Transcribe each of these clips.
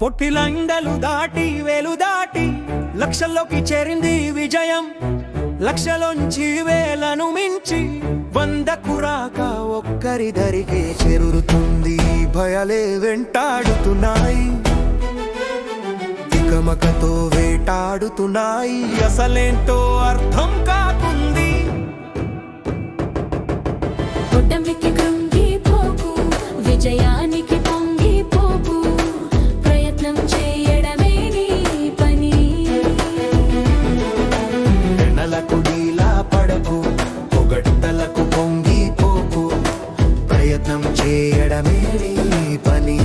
పొట్టిలండలు దాటి వేలు దాటి లక్షల్లోకి చేరింది విజయం. లక్షలోంచి వేలను మించి 100కు రాక ఒక్కరిదరికే చేరుతుంది. భయాలే వెంటాడుతున్నాయి, తికమకతో వేటాడుతున్నాయి. అసలేంటో అర్థం కాకుంది. ఓటమికి కృంగిపోకు, విజయానికి పొంగిపోకు, ప్రయత్నం చేయడమే నీ పని. నెలకు నీలా పడకు, పొగడ్తలకు పొంగిపోకు, ప్రయత్నం చేయడమే నీ పని.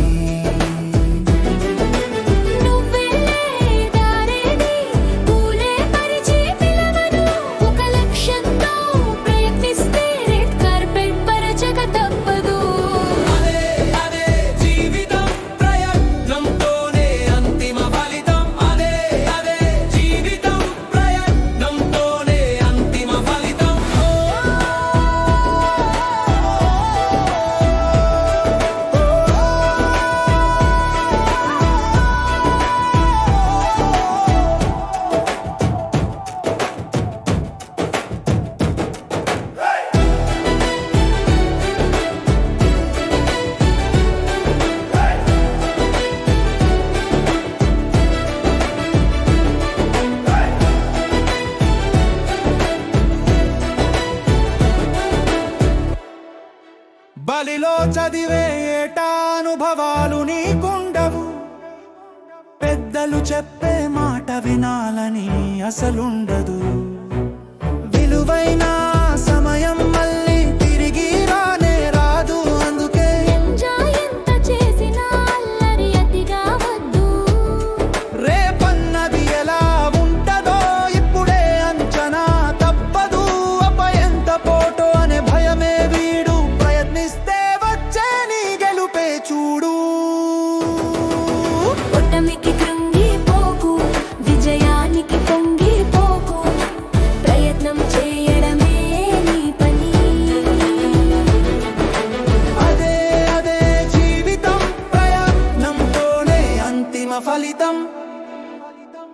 బలిలో చదివే ఏటానుభవాలు నీకుండవు. పెద్దలు చెప్పే మాట వినాలని అసలుండదు. విలువైన సమయం